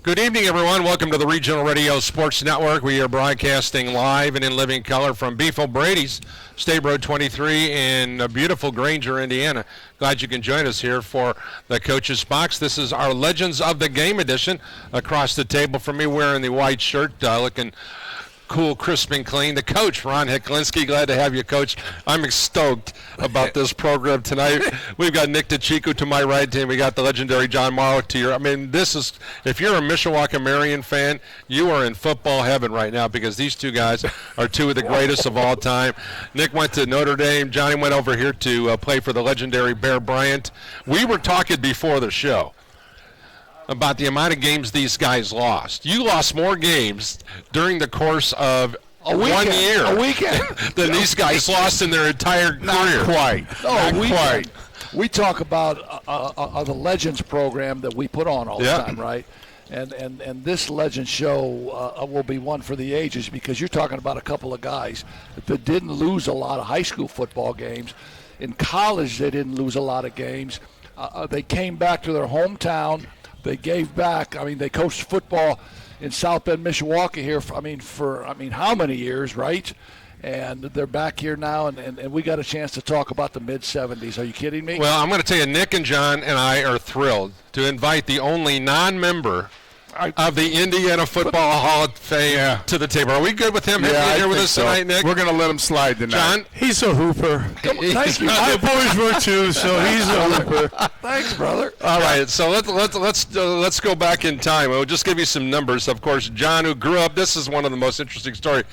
Good evening, everyone. Welcome to the Regional Radio Sports Network. We are broadcasting live and in living color from Beef O'Brady's, State Road 23 in beautiful Granger, Indiana. Glad you can join us here for the Coach's Box. This is our Legends of the Game edition. Across the table from me, wearing the white shirt, looking cool, crisp, and clean. The coach, Ron Heklinski. Glad to have you, Coach. I'm stoked about this program tonight. We've got Nick DeChico to my right, and we got the legendary John Morrow to your. I mean, this is, if you're a Mishawaka Marion fan, you are in football heaven right now because these two guys are two of the greatest of all time. Nick went to Notre Dame. Johnny went over here to play for the legendary Bear Bryant. We were talking before the show about the amount of games these guys lost. You lost more games during the course of a weekend than these guys lost in their entire career. Not quite. No, Not quite. We talk about the Legends program that we put on all the time, right? And this Legends show will be one for the ages because you're talking about a couple of guys that didn't lose a lot of high school football games. In college, they didn't lose a lot of games. They came back to their hometown. They gave back. I mean, they coached football in South Bend, Mishawaka here for how many years, right? And they're back here now, and we got a chance to talk about the mid-'70s. Are you kidding me? Well, I'm going to tell you, Nick and John and I are thrilled to invite the only non-member of the Indiana Football Hall of Fame to the table. Are we good with him being here with us tonight, Nick? We're going to let him slide tonight. John? He's a hooper. Thank you. My boys were too, so he's a hooper. Thanks, brother. All right, so let's go back in time. We'll just give you some numbers. Of course, John, who grew up, this is one of the most interesting stories,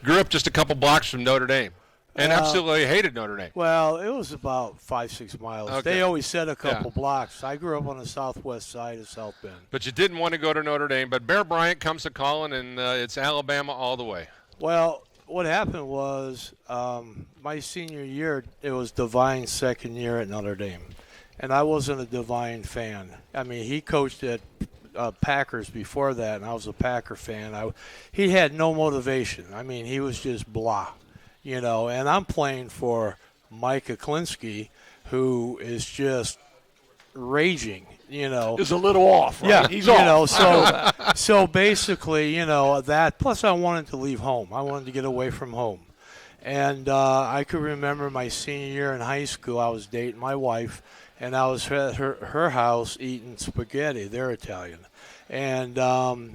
grew up just a couple blocks from Notre Dame. And absolutely hated Notre Dame. Well, it was about 5-6 miles. Okay. They always said a couple blocks. I grew up on the southwest side of South Bend. But you didn't want to go to Notre Dame. But Bear Bryant comes to calling, and it's Alabama all the way. Well, what happened was my senior year, it was Devine's second year at Notre Dame. And I wasn't a Devine fan. I mean, he coached at Packers before that, and I was a Packer fan. He had no motivation. I mean, he was just blah. You know, and I'm playing for Mike Heklinski, who is just raging, you know. He's a little off, right? Yeah, he's off. So basically, you know, that. Plus, I wanted to leave home. I wanted to get away from home. And I could remember my senior year in high school, I was dating my wife, and I was at her house eating spaghetti. They're Italian. And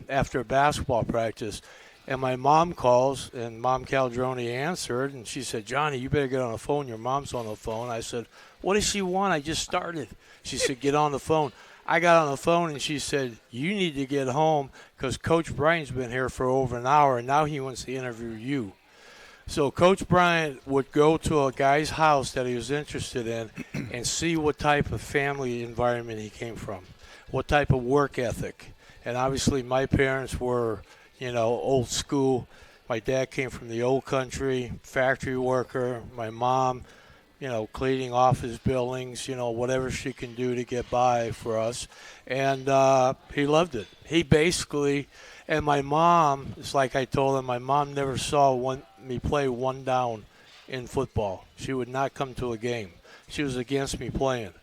after basketball practice, and my mom calls, and Mom Caldroni answered, and she said, Johnny, you better get on the phone. Your mom's on the phone. I said, what does she want? I just started. She said, get on the phone. I got on the phone, and she said, you need to get home because Coach Bryant's been here for over an hour, and now he wants to interview you. So Coach Bryant would go to a guy's house that he was interested in and see what type of family environment he came from, what type of work ethic. And obviously my parents were – you know, old school. My dad came from the old country, factory worker. My mom, you know, cleaning office buildings, you know, whatever she can do to get by for us. And he loved it. He basically, and my mom, it's like I told him, my mom never saw me play one down in football. She would not come to a game. She was against me playing.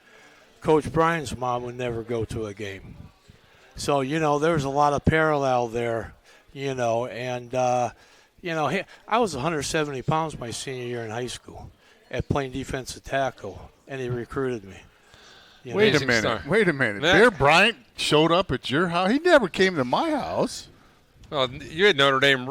Coach Bryant's mom would never go to a game. So, you know, there's a lot of parallel there. You know, and, you know, I was 170 pounds my senior year in high school at playing defensive tackle, and he recruited me. Wait a minute. Bear Bryant showed up at your house? He never came to my house. Well, you had Notre Dame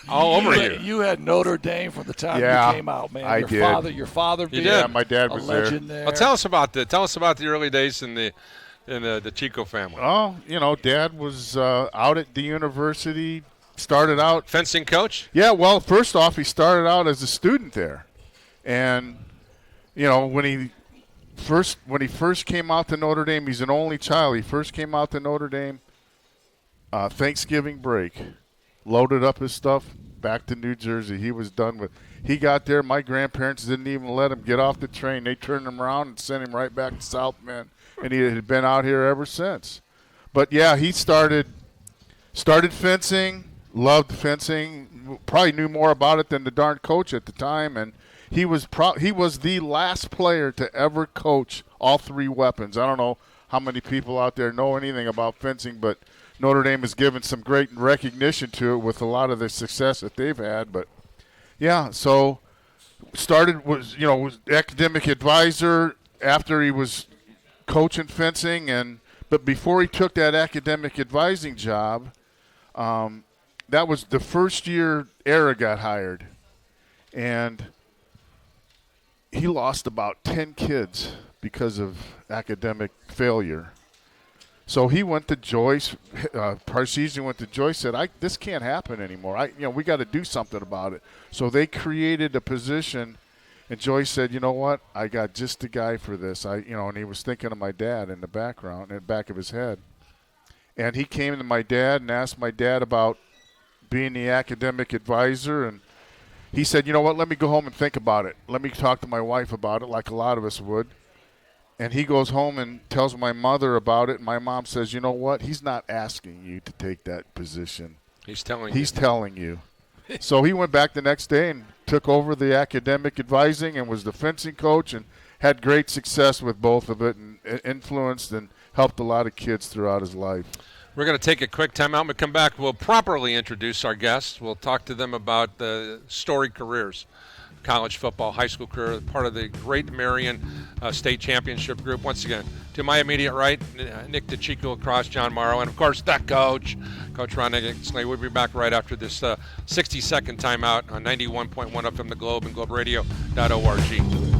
all over you. You had Notre Dame from the time you came out, man. Your father being Yeah, my dad was legend there. Well, tell us about the early days in the Chico family. Oh, you know, Dad was out at the university, started out. Fencing coach? Yeah, well, first off, he started out as a student there. And, you know, when he first came out to Notre Dame, he's an only child. He first came out to Notre Dame Thanksgiving break, loaded up his stuff, back to New Jersey. He was done with. He got there. My grandparents didn't even let him get off the train. They turned him around and sent him right back to South Bend. And he had been out here ever since. But, yeah, he started fencing, loved fencing, probably knew more about it than the darn coach at the time. And he was the last player to ever coach all three weapons. I don't know how many people out there know anything about fencing, but Notre Dame has given some great recognition to it with a lot of the success that they've had. But, yeah, so was academic advisor after he was coaching fencing. But before he took that academic advising job, that was the first year Era got hired. And he lost about 10 kids because of academic failure. So he went to Joyce. Parseesian went to Joyce. Said, "This can't happen anymore. We got to do something about it." So they created a position, and Joyce said, "You know what? I got just the guy for this." And he was thinking of my dad in the background, in the back of his head. And he came to my dad and asked my dad about being the academic advisor, and he said, "You know what? Let me go home and think about it. Let me talk to my wife about it, like a lot of us would." And he goes home and tells my mother about it. And my mom says, "You know what? He's not asking you to take that position. He's telling you. So he went back the next day and took over the academic advising and was the fencing coach and had great success with both of it and influenced and helped a lot of kids throughout his life. We're going to take a quick time out. When we come back, we'll properly introduce our guests. We'll talk to them about the storied careers. College football, high school career, part of the great Marion State Championship group. Once again, to my immediate right, Nick DeChico across, John Morrow, and of course that coach, Coach Ron Nickley. We'll be back right after this 60-second timeout on 91.1 up from the Globe and globeradio.org.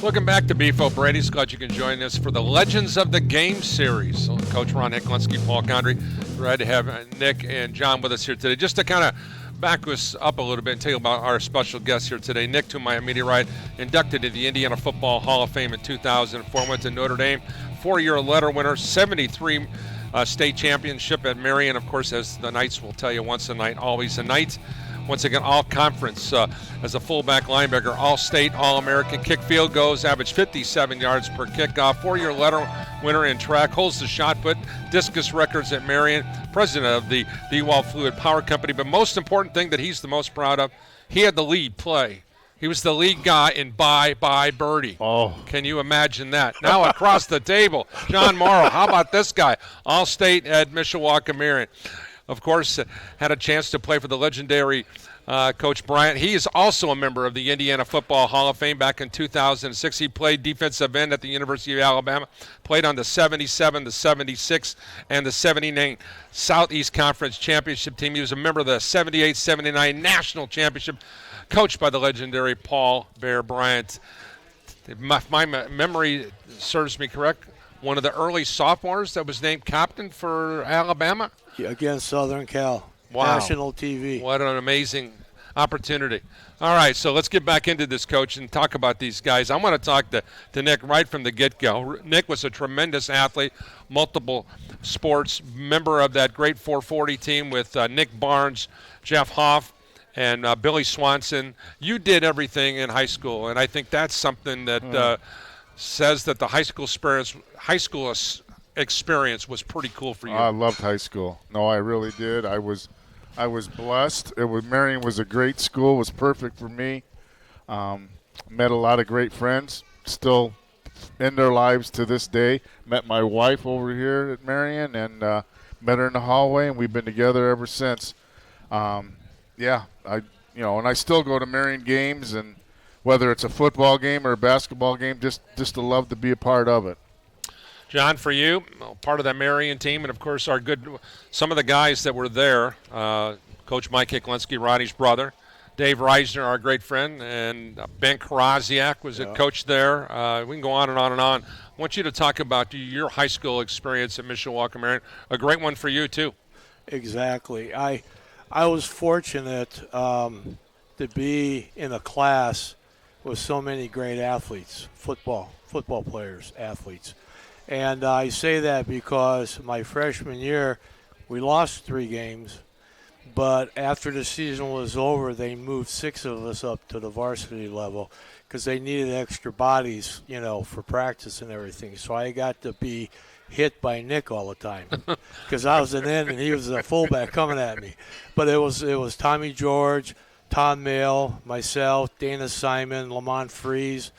Welcome back to Beef O'Brady's. Glad you can join us for the Legends of the Game series. Coach Ron Hicklinski, Paul Condry. Glad to have Nick and John with us here today. Just to kind of back us up a little bit and tell you about our special guest here today. Nick, to my immediate right, inducted into the Indiana Football Hall of Fame in 2004. Went to Notre Dame, 4-year letter winner, 73 state championship at Marion. Of course, as the Knights will tell you, once a night, always a night. Once again, all-conference as a fullback linebacker, all-state, all-American, kick field goals, average 57 yards per kickoff, 4-year letter winner in track, holds the shot put, discus records at Marion, president of the DeWalt Fluid Power Company. But most important thing that he's the most proud of, he had the lead play. He was the lead guy in Bye Bye Birdie. Oh. Can you imagine that? Now across the table, John Morrow. How about this guy? All-state at Mishawaka Marion. Of course, had a chance to play for the legendary Coach Bryant. He is also a member of the Indiana Football Hall of Fame. Back in 2006, he played defensive end at the University of Alabama, played on the 77, the 76, and the 79 Southeast Conference Championship team. He was a member of the 78-79 National Championship, coached by the legendary Paul Bear Bryant. If my memory serves me correct, one of the early sophomores that was named captain for Alabama. Against Southern Cal. Wow. National TV. What an amazing opportunity. All right, so let's get back into this, Coach, and talk about these guys. I want to talk to Nick right from the get-go. Nick was a tremendous athlete, multiple sports, member of that great 440 team with Nick Barnes, Jeff Hoff, and Billy Swanson. You did everything in high school, and I think that's something that says that the high school experience was pretty cool for you. I loved high school. No, I really did. I was blessed. Marion was a great school. It was perfect for me. Met a lot of great friends. Still in their lives to this day. Met my wife over here at Marion and met her in the hallway, and we've been together ever since. And I still go to Marion games, and whether it's a football game or a basketball game, just to love to be a part of it. John, for you, part of that Marion team, and of course some of the guys that were there, Coach Mike Hicklinski, Roddy's brother, Dave Reisner, our great friend, and Ben Karaziak was a coach there. We can go on and on and on. I want you to talk about your high school experience at Mishawaka Marion, a great one for you too. Exactly. I was fortunate to be in a class with so many great athletes, football players, athletes. And I say that because my freshman year, we lost 3 games, but after the season was over, they moved 6 of us up to the varsity level because they needed extra bodies, for practice and everything. So I got to be hit by Nick all the time because I was an end and he was a fullback coming at me. But it was Tommy George, Tom Mayle, myself, Dana Simon, Lamont Freeze,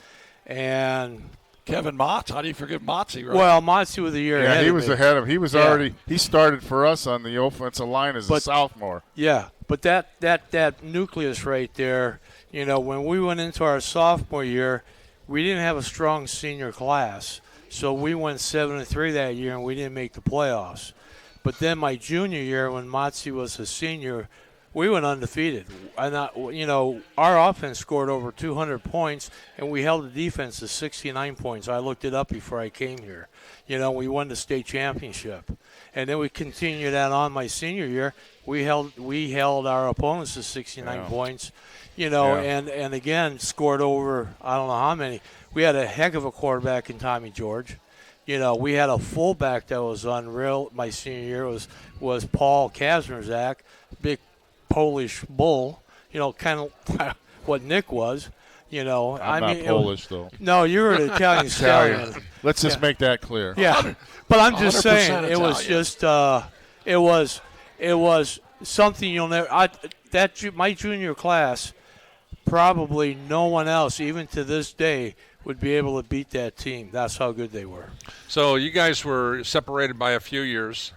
and Kevin Motz. How do you forget Motzi, right? well, Matsu was a year ahead Yeah, he of was me. ahead of. He was Yeah. already. He started for us on the offensive line as a sophomore. Yeah, but that nucleus right there, when we went into our sophomore year, we didn't have a strong senior class. So we went 7-3 that year, and we didn't make the playoffs. But then my junior year, when Matsi was a senior, we went undefeated. Our offense scored over 200 points, and we held the defense to 69 points. I looked it up before I came here. We won the state championship. And then we continued that on my senior year. We held our opponents to 69 points, and again scored over I don't know how many. We had a heck of a quarterback in Tommy George. We had a fullback that was unreal. My senior year was Paul Kazmerzak, big Polish bull. Kind of what Nick was. I'm not Polish though. No, you're an Italian stallion. Let's just make that clear. Yeah, but I'm just 100% saying it was Italian. just it was something you'll never. My junior class, probably no one else, even to this day, would be able to beat that team. That's how good they were. So you guys were separated by a few years.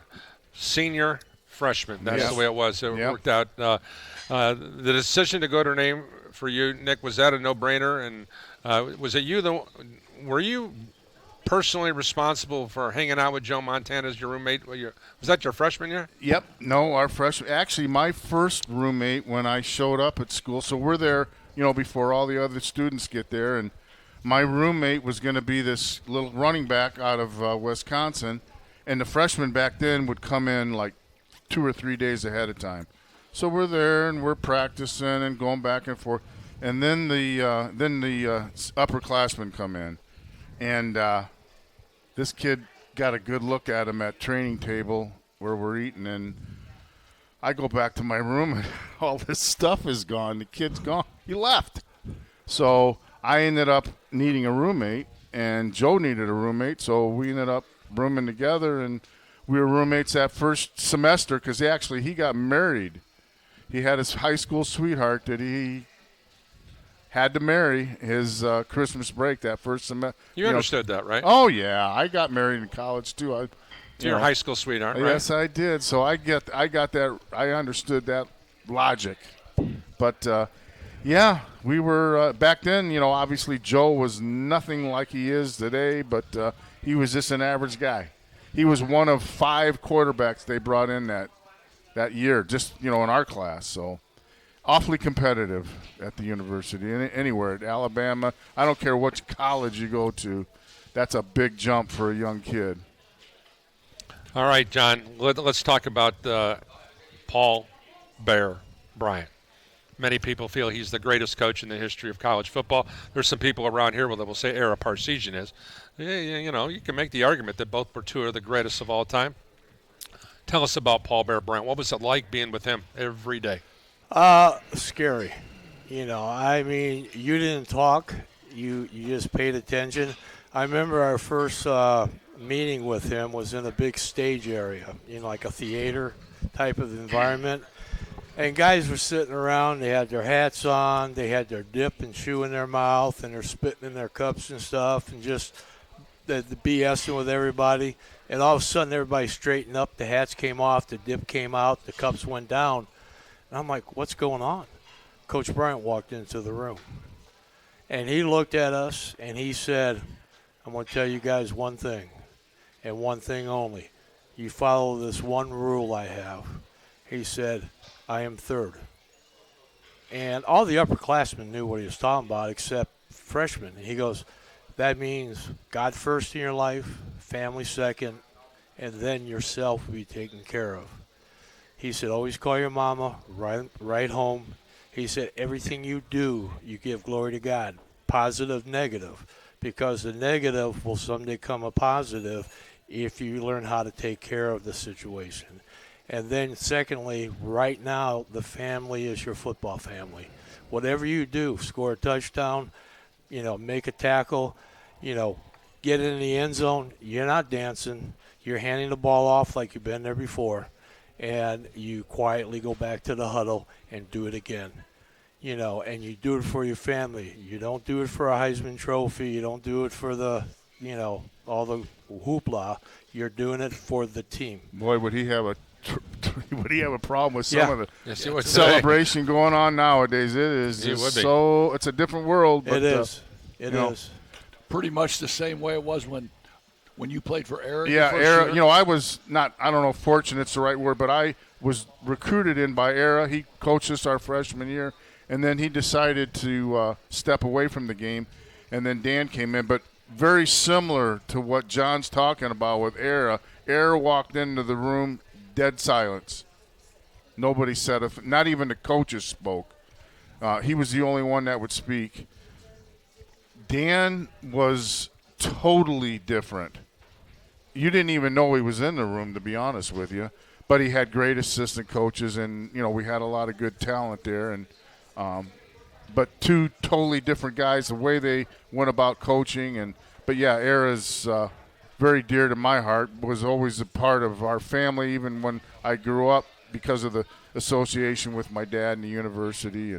Senior, freshman. That's the way it was. It worked out. The decision to go to name for you, Nick, was that a no-brainer? And was it you? Were you personally responsible for hanging out with Joe Montana as your roommate? Was that your freshman year? Yep. No, our freshman. Actually, my first roommate when I showed up at school. So we're there, before all the other students get there, and my roommate was going to be this little running back out of Wisconsin, and the freshmen back then would come in like 2 or 3 days ahead of time. So we're there and we're practicing and going back and forth, and then the upperclassmen come in, and this kid got a good look at him at training table where we're eating, and I go back to my room and all this stuff is gone. The kid's gone. He left. So I ended up needing a roommate, and Joe needed a roommate, so we ended up rooming together, and we were roommates that first semester because he got married. He had his high school sweetheart that he had to marry his Christmas break that first semester. You understood that, right? Oh, yeah. I got married in college, too. To your high school sweetheart, right? Yes, I did. So I got that. I understood that logic. But, yeah, we were back then, obviously Joe was nothing like he is today, but he was just an average guy. He was one of 5 quarterbacks they brought in that year, just, in our class. So awfully competitive at the university, anywhere at Alabama. I don't care what college you go to. That's a big jump for a young kid. All right, John, let's talk about Paul Bear Bryant. Many people feel he's the greatest coach in the history of college football. There's some people around here that will say Ara Parseghian is. You can make the argument that both were 2 of the greatest of all time. Tell us about Paul Bear Bryant. What was it like being with him every day? Scary. You didn't talk. You just paid attention. I remember our first meeting with him was in a big stage area, like a theater type of environment. And guys were sitting around. They had their hats on. They had their dip and chew in their mouth, and they're spitting in their cups and stuff, and just the BSing with everybody. And all of a sudden, everybody straightened up. The hats came off. The dip came out. The cups went down. And I'm like, what's going on? Coach Bryant walked into the room. And he looked at us, and he said, I'm going to tell you guys one thing, and one thing only. You follow this one rule I have. He said, I am third. And all the upperclassmen knew what he was talking about except freshmen. And he goes, that means God first in your life, family second, and then yourself will be taken care of. He said, always call your mama, right home. He said, everything you do, you give glory to God, positive, negative, because the negative will someday come a positive if you learn how to take care of the situation. And then secondly, right now, the family is your football family. Whatever you do, score a touchdown, make a tackle, get in the end zone, you're not dancing. You're handing the ball off like you've been there before, and you quietly go back to the huddle and do it again. and you do it for your family. You don't do it for a Heisman Trophy. You don't do it for the, all the hoopla. You're doing it for the team. Boy, would he have a problem with some of the Yes, he would celebration going on nowadays? It is He just would be. so. It's a different world. But, It is. It is. Pretty much the same way it was when you played for Era. Yeah, your first Era. year? I was not. I don't know if fortunate's the right word, but I was recruited in by Era. He coached us our freshman year, and then he decided to step away from the game, and then Dan came in. But very similar to what John's talking about with Era. Era walked into the room, dead silence. Nobody said a not even the coaches spoke. He was the only one that would speak. Dan was totally different. You didn't even know he was in the room, to be honest with you. But he had great assistant coaches, and we had a lot of good talent there. And but two totally different guys, the way they went about coaching. But yeah, Era's very dear to my heart. Was always a part of our family, even when I grew up, because of the association with my dad and the university.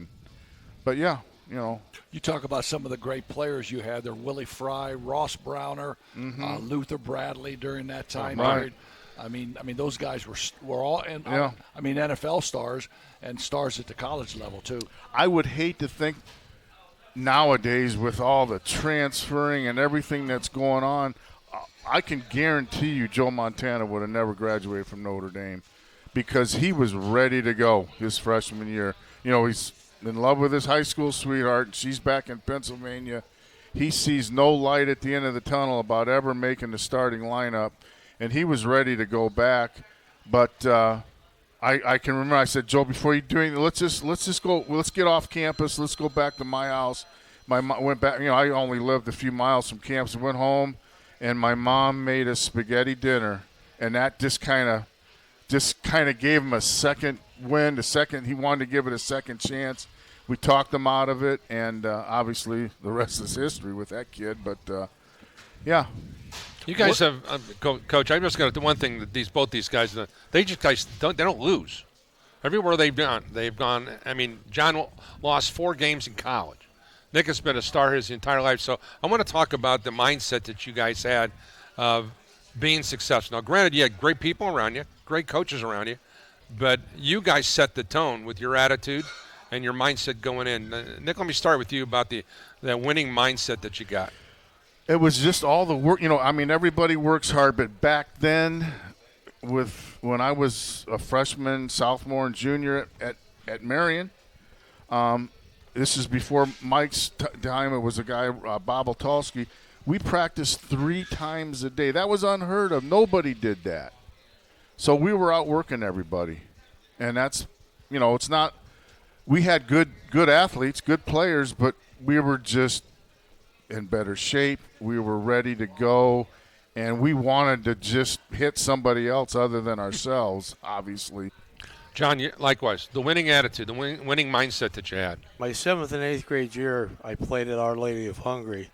But yeah, You talk about some of the great players you had there: Willie Fry, Ross Browner, Luther Bradley during that time Right. period. I mean, those guys were all, and Yeah. NFL stars and stars at the college level too. I would hate to think nowadays with all the transferring and everything that's going on, I can guarantee you Joe Montana would have never graduated from Notre Dame because he was ready to go his freshman year. He's in love with his high school sweetheart. She's back in Pennsylvania. He sees no light at the end of the tunnel about ever making the starting lineup, and he was ready to go back. But I can remember I said, Joe, before you do anything, let's just go. Let's get off campus. Let's go back to my house. My mom went back. I only lived a few miles from campus. Went home, and my mom made a spaghetti dinner, and that just kind of gave him a second win. He wanted to give it a second chance. We talked him out of it, and obviously the rest is history with that kid. But yeah. You guys have, Coach. I'm just going to one thing that both these guys, they don't lose. Everywhere they've gone. I mean, John lost 4 games in college. Nick has been a star his entire life. So I want to talk about the mindset that you guys had of being successful. Now, granted, you had great people around you, great coaches around you, but you guys set the tone with your attitude and your mindset going in. Nick, let me start with you about that winning mindset that you got. It was just all the work. Everybody works hard, but back then, when I was a freshman, sophomore, and junior at Marion, this is before Mike's time. It was a guy, Bob Otalski. We practiced 3 times a day. That was unheard of. Nobody did that. So we were out working everybody. And that's, it's not – we had good athletes, good players, but we were just in better shape. We were ready to go, and we wanted to just hit somebody else other than ourselves, obviously. John, likewise, the winning attitude, the winning mindset that you had. My 7th and 8th grade year, I played at Our Lady of Hungary.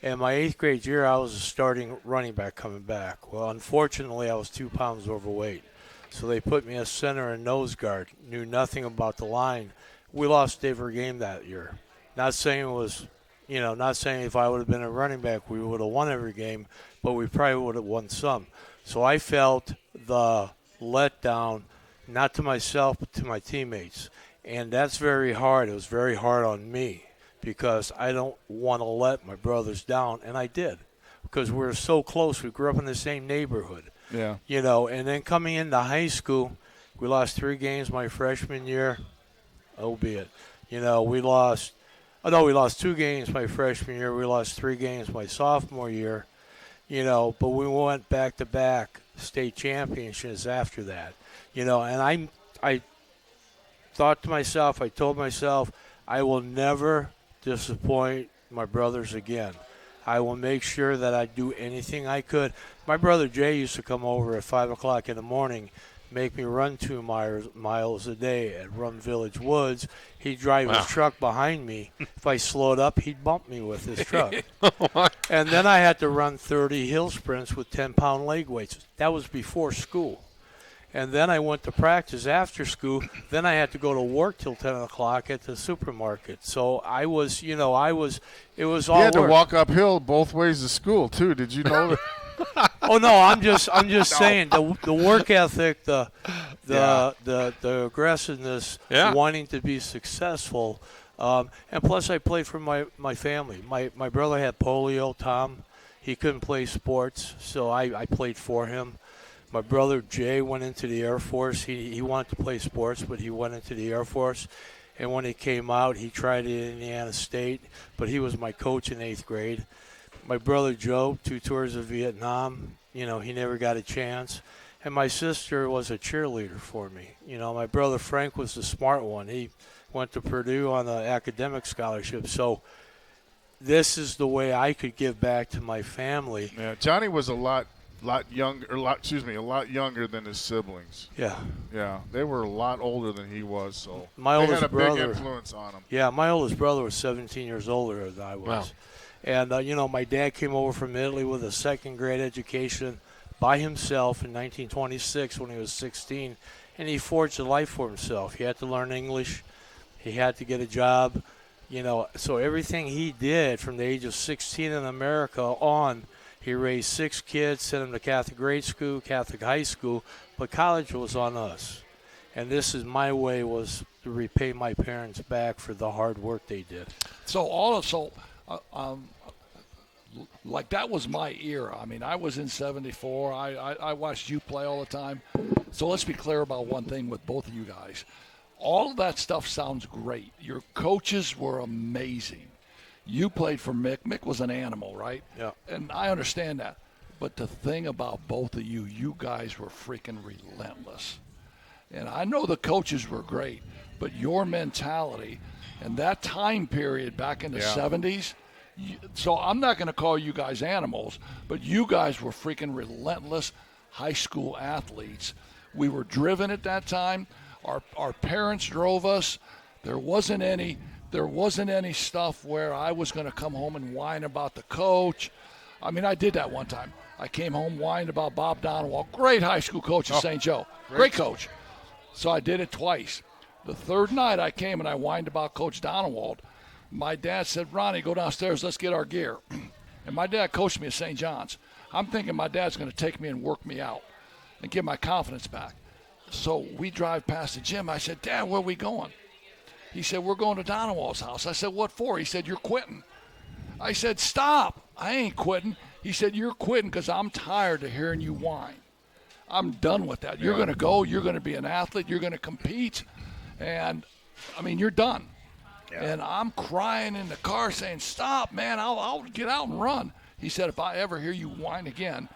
And my 8th grade year, I was a starting running back coming back. Well, unfortunately, I was 2 pounds overweight. So they put me as center and nose guard. Knew nothing about the line. We lost every game that year. Not saying it was, not saying if I would have been a running back, we would have won every game, but we probably would have won some. So I felt the letdown, not to myself, but to my teammates. And that's very hard. It was very hard on me because I don't want to let my brothers down, and I did because we were so close. We grew up in the same neighborhood. Yeah. And then coming into high school, we lost 3 games my freshman year, albeit. We lost 2 games my freshman year. We lost 3 games my sophomore year, but we went back-to-back state championships after that. And I thought to myself, I told myself, I will never disappoint my brothers again. I will make sure that I do anything I could. My brother Jay used to come over at 5 o'clock in the morning, make me run 2 miles a day at Rum Village Woods. He'd drive his truck behind me. If I slowed up, he'd bump me with his truck. And then I had to run 30 hill sprints with 10-pound leg weights. That was before school. And then I went to practice after school. Then I had to go to work till 10 o'clock at the supermarket. So I was, it was all You had to work. walk uphill both ways to school too. Did you know that? Oh no, I'm just saying the work ethic, the aggressiveness, wanting to be successful, and plus I played for my family. My brother had polio, Tom. He couldn't play sports, so I played for him. My brother Jay went into the Air Force. He wanted to play sports, but he went into the Air Force. And when he came out, he tried at Indiana State, but he was my coach in 8th grade. My brother Joe, 2 tours of Vietnam, he never got a chance. And my sister was a cheerleader for me. My brother Frank was the smart one. He went to Purdue on an academic scholarship. So this is the way I could give back to my family. Yeah, Johnny was a lot younger than his siblings. Yeah. Yeah, they were a lot older than he was, so my they oldest had a brother, big influence on him. Yeah, my oldest brother was 17 years older than I was. Wow. And, my dad came over from Italy with a 2nd grade education by himself in 1926 when he was 16, and he forged a life for himself. He had to learn English. He had to get a job. So everything he did from the age of 16 in America on, he raised 6 kids, sent them to Catholic grade school, Catholic high school, but college was on us. And this is my way, was to repay my parents back for the hard work they did. Like that was my era. I mean, I was in 74. I watched you play all the time. So let's be clear about one thing with both of you guys. All of that stuff sounds great. Your coaches were amazing. You played for Mick. Mick was an animal, right? Yeah. And I understand that. But the thing about both of you guys were freaking relentless. And I know the coaches were great, but your mentality and that time period back in the 70s, so I'm not going to call you guys animals, but you guys were freaking relentless high school athletes. We were driven at that time. Our parents drove us. There wasn't any stuff where I was going to come home and whine about the coach. I mean, I did that one time. I came home whined about Bob Donowald, great high school coach at St. Joe, great coach. So I did it twice. The third night I came and I whined about Coach Donowald. My dad said, Ronnie, go downstairs, let's get our gear. And my dad coached me at St. John's. I'm thinking my dad's going to take me and work me out and get my confidence back. So we drive past the gym. I said, Dad, where are we going? He said, we're going to Donowald's house. I said, what for? He said, you're quitting. I said, stop. I ain't quitting. He said, you're quitting because I'm tired of hearing you whine. I'm done with that. You're going to go. You're going to be an athlete. You're going to compete. And, I mean, you're done. Yeah. And I'm crying in the car saying, stop, man. I'll get out and run. He said, if I ever hear you whine again,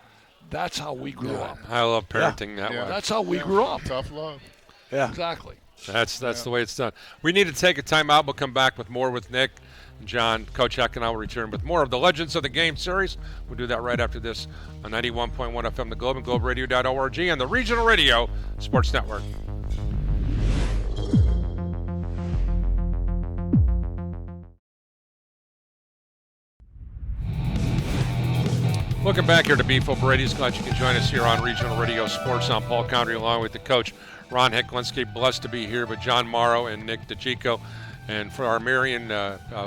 that's how we grew up. I love parenting that way. That's how we grew up. Tough love. Yeah. Exactly. That's the way it's done. We need to take a timeout. We'll come back with more with Nick and John. Coach Heck and I will return with more of the Legends of the Game series. We'll do that right after this on 91.1 FM The Globe and globeradio.org and the Regional Radio Sports Network. Welcome back here to Beefle Brady's. Glad you can join us here on Regional Radio Sports. I'm Paul Condry along with the coach, Ron Hecklinski. Blessed to be here with John Morrow and Nick DeChico. And for our Marion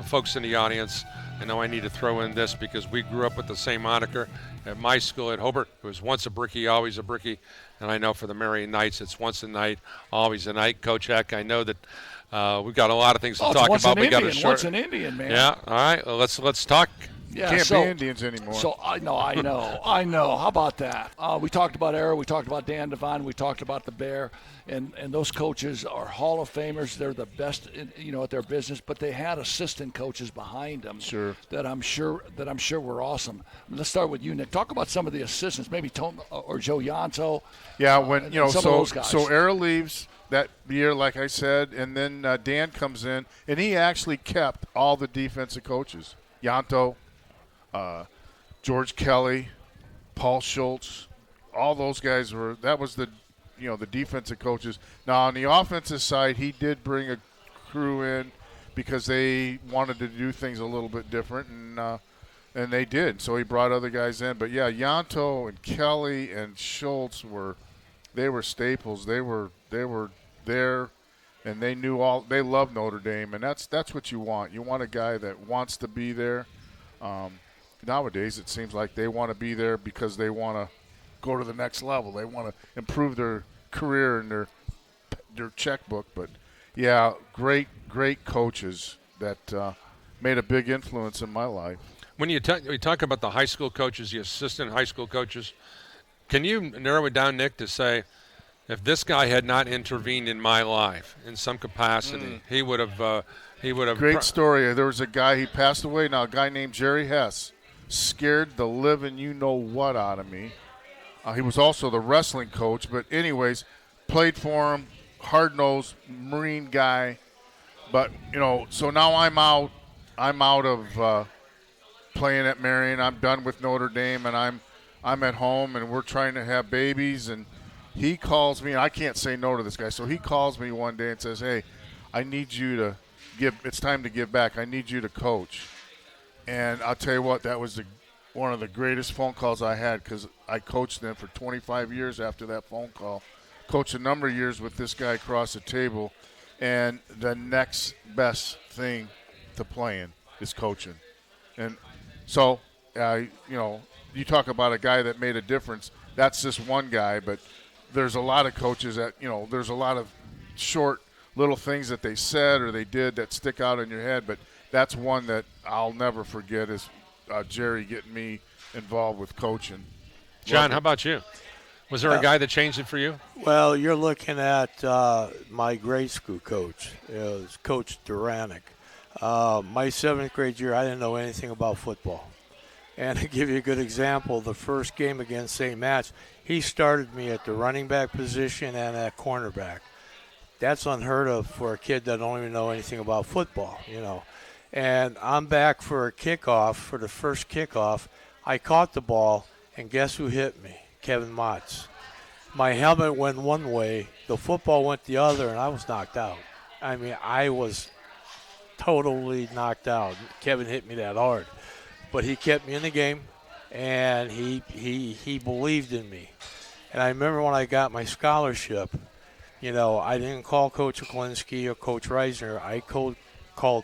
folks in the audience, I know I need to throw in this because we grew up with the same moniker at my school at Hobart. It was once a brickie, always a brickie. And I know for the Marion Knights, it's once a night, always a night. Coach Heck, I know that we've got a lot of things to talk about. We got a short. Once an Indian, man. Yeah, all right. Well, let's talk. Yeah, Can't be Indians anymore. So I know. How about that? We talked about Arrow. We talked about Dan Devine. We talked about the Bear, and those coaches are Hall of Famers. They're the best, at their business. But they had assistant coaches behind them. Sure. That I'm sure were awesome. Let's start with you, Nick. Talk about some of the assistants, maybe Tom or Joe Yanto. Yeah, when some of those guys. So Arrow leaves that year, like I said, and then Dan comes in, and he actually kept all the defensive coaches. Yanto. George Kelly, Paul Schultz, all those guys that was the defensive coaches. Now on the offensive side, he did bring a crew in because they wanted to do things a little bit different, and they did. So he brought other guys in. But yeah, Yanto and Kelly and Schultz were they were staples. They were there, and they knew all. They loved Notre Dame, and that's what you want. You want a guy that wants to be there. Nowadays, it seems like they want to be there because they want to go to the next level. They want to improve their career and their checkbook. But yeah, great coaches that made a big influence in my life. When you talk about the high school coaches, the assistant high school coaches, can you narrow it down, Nick, to say if this guy had not intervened in my life in some capacity, he would have. Great story. There was a guy, he passed away now, a guy named Jerry Hess. Scared the living you-know-what out of me. He was also the wrestling coach, but anyways, played for him, hard-nosed Marine guy. But, so now I'm out of playing at Marion. I'm done with Notre Dame, and I'm at home, and we're trying to have babies. And he calls me, and I can't say no to this guy. So he calls me one day and says, hey, I need you to it's time to give back. I need you to coach. And I'll tell you what, that was one of the greatest phone calls I had because I coached them for 25 years after that phone call. Coached a number of years with this guy across the table. And the next best thing to playing is coaching. And so, you talk about a guy that made a difference. That's just one guy, but there's a lot of coaches that, there's a lot of short little things that they said or they did that stick out in your head, but that's one that I'll never forget is Jerry getting me involved with coaching. John, how about you? Was there a guy that changed it for you? Well, you're looking at my grade school coach. It was Coach Duranic. My 7th grade year, I didn't know anything about football. And to give you a good example, the first game against St. Matt's, he started me at the running back position and at cornerback. That's unheard of for a kid that don't even know anything about football, And I'm back for a kickoff, for the first kickoff. I caught the ball, and guess who hit me? Kevin Motz. My helmet went one way, the football went the other, and I was knocked out. I mean, I was totally knocked out. Kevin hit me that hard. But he kept me in the game, and he believed in me. And I remember when I got my scholarship, I didn't call Coach Oklinski or Coach Reisner. I called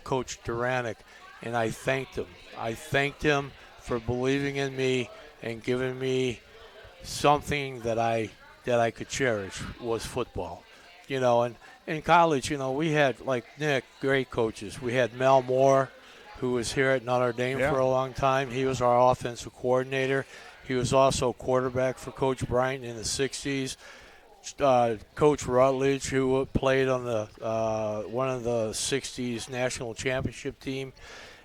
Coach Duranic, and I thanked him. I thanked him for believing in me and giving me something that I could cherish was football. And in college, we had, like Nick, great coaches. We had Mel Moore, who was here at Notre Dame for a long time. He was our offensive coordinator. He was also quarterback for Coach Bryant in the 60s. Coach Rutledge, who played on the one of the 60s national championship team.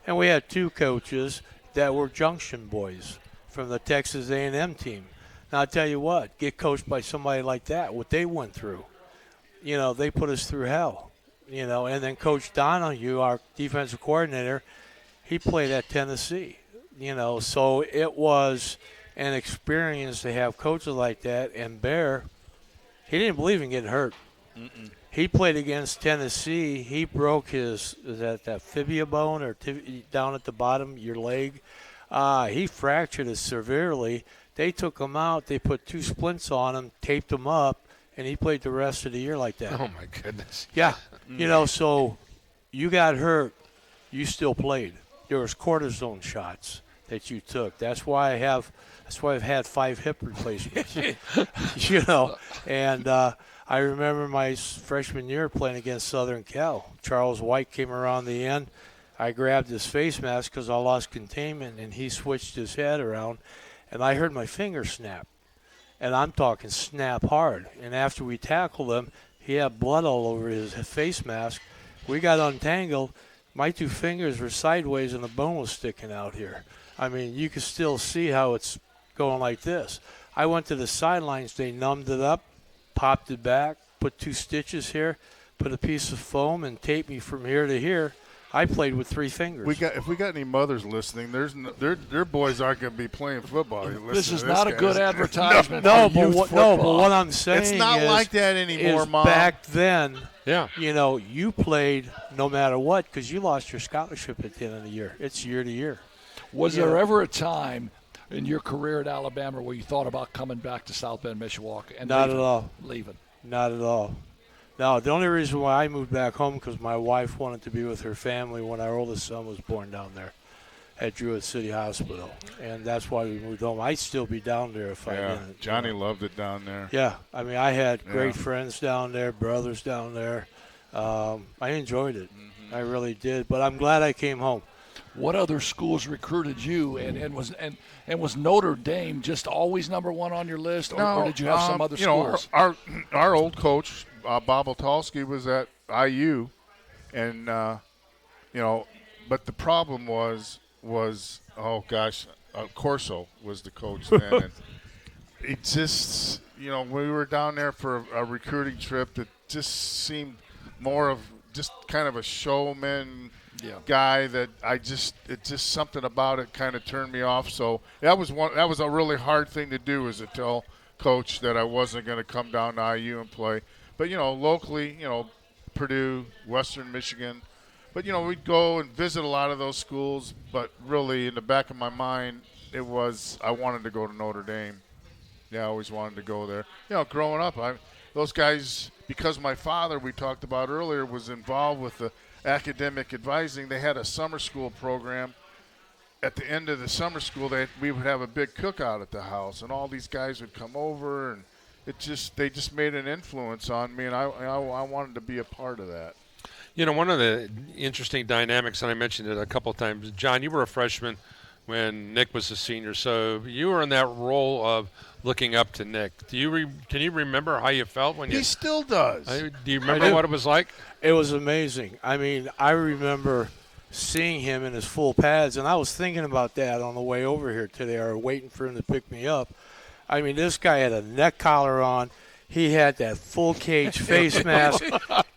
And we had 2 coaches that were junction boys from the Texas A&M team. Now, I'll tell you what, get coached by somebody like that, what they went through. They put us through hell. And then Coach Donahue, our defensive coordinator, he played at Tennessee. So it was an experience to have coaches like that. And Bear, he didn't believe in getting hurt. He played against Tennessee. He broke his that fibula bone or down at the bottom, your leg. He fractured it severely. They took him out. They put 2 splints on him, taped him up, and he played the rest of the year like that. Oh, my goodness. Yeah. So you got hurt. You still played. There was cortisone shots that you took. That's why I've had 5 hip replacements. And I remember my freshman year playing against Southern Cal. Charles White came around the end. I grabbed his face mask because I lost containment, and he switched his head around, and I heard my finger snap. And I'm talking snap hard. And after we tackled him, he had blood all over his face mask. We got untangled. My 2 fingers were sideways, and the bone was sticking out here. I mean, you can still see how it's going like this. I went to the sidelines. They numbed it up, popped it back, put 2 stitches here, put a piece of foam, and taped me from here to here. I played with 3 fingers. If we got any mothers listening, their boys aren't going to be playing football. This is not a good advertisement. But what I'm saying it's not like that anymore, Mom. Back then, you played no matter what because you lost your scholarship at the end of the year. It's year to year. Was there ever a time in your career at Alabama where you thought about coming back to South Bend, Mishawaka? And Not at all. Leaving. Not at all. No, the only reason why I moved back home because my wife wanted to be with her family when our oldest son was born down there at Druid City Hospital, and that's why we moved home. I'd still be down there if I didn't. Johnny loved it down there. Yeah, I mean, I had great friends down there, brothers down there. I enjoyed it. Mm-hmm. I really did, but I'm glad I came home. What other schools recruited you, and was Notre Dame just always number one on your list, or did you have some other schools? Our old coach Bob Oltalski was at IU, and but the problem was Corso was the coach then, and it just when we were down there for a recruiting trip, it just seemed more of just kind of a showman. Guy that it's just something about it kind of turned me off. So that was a really hard thing to do, is to tell coach that I wasn't going to come down to IU and play. But locally, Purdue, Western Michigan. But we'd go and visit a lot of those schools. But really, in the back of my mind, it was I wanted to go to Notre Dame. Yeah, I always wanted to go there. Growing up, those guys, because my father, we talked about earlier, was involved with the academic advising. They had a summer school program. At the end of the summer school, we would have a big cookout at the house, and all these guys would come over, and they just made an influence on me, and I wanted to be a part of that. One of the interesting dynamics, and I mentioned it a couple of times, John, you were a freshman when Nick was a senior, so you were in that role of looking up to Nick. Can you remember how you felt when He still does. Do you remember what it was like? It was amazing. I mean, I remember seeing him in his full pads, and I was thinking about that on the way over here today, or waiting for him to pick me up. I mean, this guy had a neck collar on. He had that full cage face mask.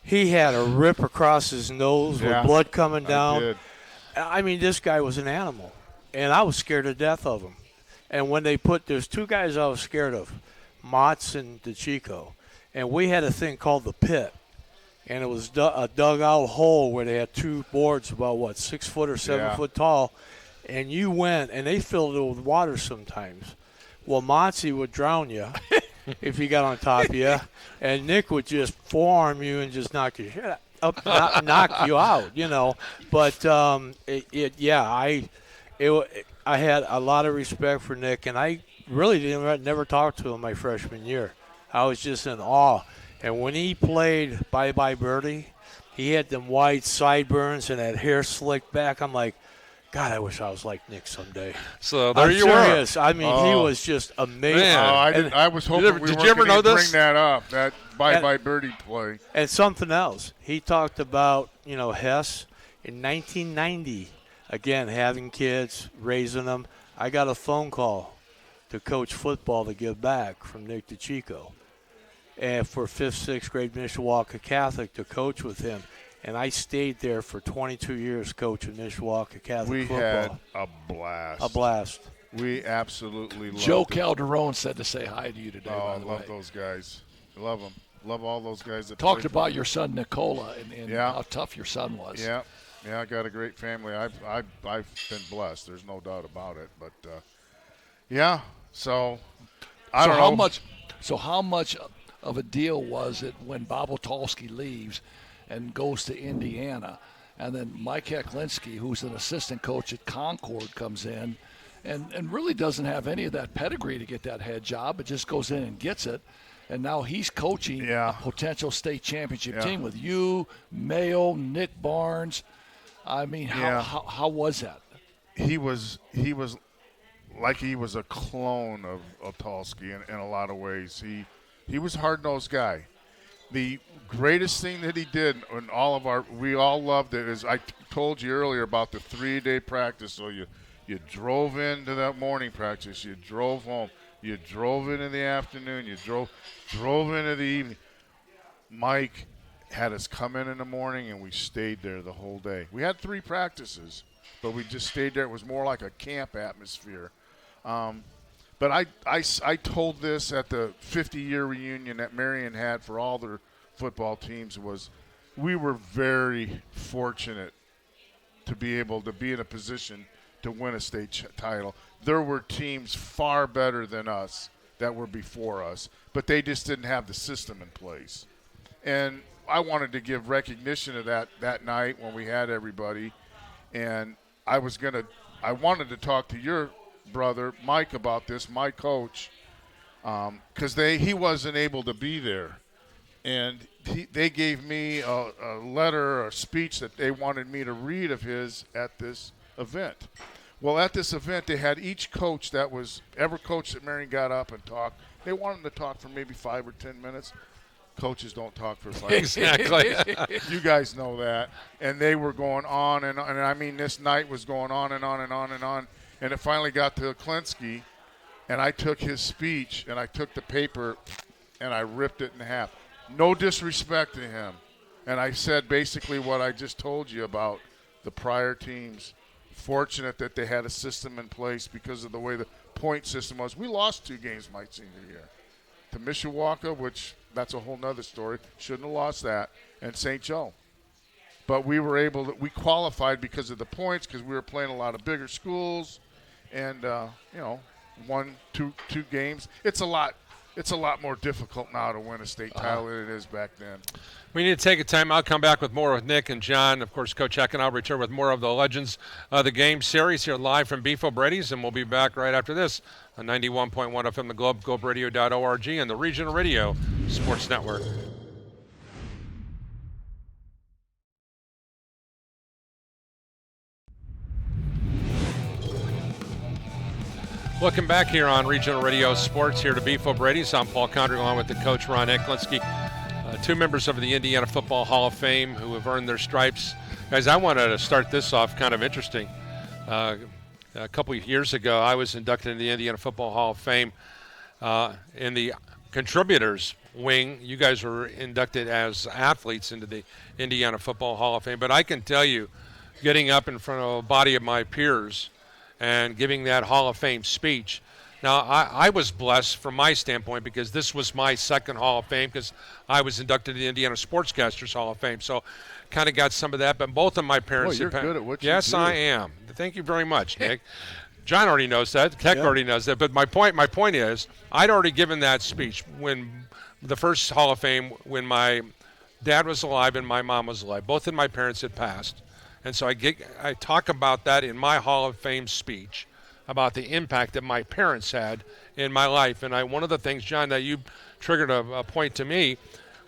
He had a rip across his nose with blood coming down. I mean, this guy was an animal, and I was scared to death of him. And when there's two guys I was scared of, Motts and DeChico, and we had a thing called the pit. And it was a dugout hole where they had two boards about, 6 foot or 7 foot tall. And you went, and they filled it with water sometimes. Well, Motzi would drown you if he got on top of you. And Nick would just forearm you and just knock your shit up, knock you out, But, I had a lot of respect for Nick, and I really never talked to him my freshman year. I was just in awe. And when he played Bye Bye Birdie, he had them wide sideburns and that hair slicked back. I'm like, God, I wish I was like Nick someday. So there I'm you serious. were. I mean, he was just amazing. I was hoping we weren't going to bring that up, that Bye Bye Birdie play. And something else. He talked about, Hess in 1990, again, having kids, raising them. I got a phone call to coach football to give back from Nick DeChico. And for 5th, 6th grade Mishawaka Catholic to coach with him. And I stayed there for 22 years coaching Mishawaka Catholic football. We had a blast. A blast. We absolutely loved Joe it. Calderon said to say hi to you today, by the way. I love those guys. Love them. Love all those guys. That talked about your son, Nicola, and how tough your son was. Yeah, I got a great family. I've been blessed. There's no doubt about it. But, so I don't know. How much of a deal was it when Bob Oltalski leaves and goes to Indiana, and then Mike Heklinski, who's an assistant coach at Concord, comes in and really doesn't have any of that pedigree to get that head job, but just goes in and gets it, and now he's coaching a potential state championship team with you, Mayo, Nick Barnes. I mean, how was that? He was like he was a clone of Oltalski in a lot of ways. He was a hard-nosed guy. The greatest thing that he did, and we all loved it, is I told you earlier about the 3-day practice. So you drove into that morning practice, you drove home, you drove in the afternoon, you drove into the evening. Mike had us come in the morning, and we stayed there the whole day. We had 3 practices, but we just stayed there. It was more like a camp atmosphere. But I told this at the 50-year reunion that Marion had for all their football teams was we were very fortunate to be able to be in a position to win a state title. There were teams far better than us that were before us, but they just didn't have the system in place. And I wanted to give recognition of that night when we had everybody. And I wanted to talk to your brother, Mike, about this, my coach, because he wasn't able to be there. And they gave me a letter or a speech that they wanted me to read of his at this event. Well, at this event, they had each coach that was ever coached at Marion got up and talked. They wanted them to talk for maybe 5 or 10 minutes. Coaches don't talk for 5 Exactly. You guys know that. And they were going on and I mean, this night was going on and on and on and on. And it finally got to Klinsky, and I took his speech, and I took the paper, and I ripped it in half. No disrespect to him. And I said basically what I just told you about the prior teams. Fortunate that they had a system in place because of the way the point system was. We lost 2 games my senior year. To Mishawaka, which that's a whole nother story. Shouldn't have lost that. And St. Joe. But we qualified because of the points, because we were playing a lot of bigger schools. And, won two games. It's a lot more difficult now to win a state title than it is back then. We need to take a time out, come back with more with Nick and John. Of course, Coach Eck and I'll return with more of the Legends of the Game series here live from Beef O'Brady's, and we'll be back right after this on 91.1 FM The Globe, globeradio.org, and the Regional Radio Sports Network. Welcome back here on Regional Radio Sports here to Beef O'Brady's. I'm Paul Condry along with the coach Ron Eklinski, 2 members of the Indiana Football Hall of Fame who have earned their stripes. Guys, I wanted to start this off kind of interesting. A couple of years ago, I was inducted into the Indiana Football Hall of Fame in the contributors wing. You guys were inducted as athletes into the Indiana Football Hall of Fame. But I can tell you, getting up in front of a body of my peers and giving that Hall of Fame speech. Now, I was blessed from my standpoint because this was my second Hall of Fame because I was inducted to the Indiana Sportscasters Hall of Fame. So kind of got some of that. But both of my parents... Well, you're good at what you do. Yes, I am. Thank you very much, Nick. John already knows that. Keck already knows that. But my point is, I'd already given that speech when the first Hall of Fame, when my dad was alive and my mom was alive. Both of my parents had passed. And so I talk about that in my Hall of Fame speech, about the impact that my parents had in my life. And one of the things, John, that you triggered a point to me,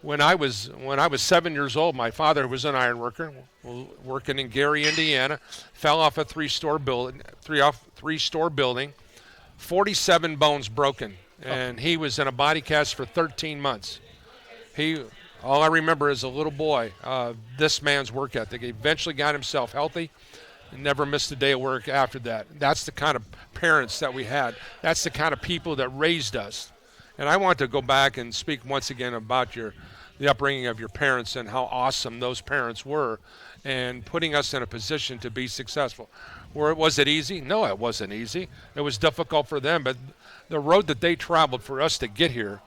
when I was 7 years old, my father was an iron worker, working in Gary, Indiana, fell off a three-store building, 47 bones broken, and he was in a body cast for 13 months. All I remember as a little boy, this man's work ethic. He eventually got himself healthy and never missed a day of work after that. That's the kind of parents that we had. That's the kind of people that raised us. And I want to go back and speak once again about the upbringing of your parents and how awesome those parents were and putting us in a position to be successful. Was it easy? No, it wasn't easy. It was difficult for them, but the road that they traveled for us to get here,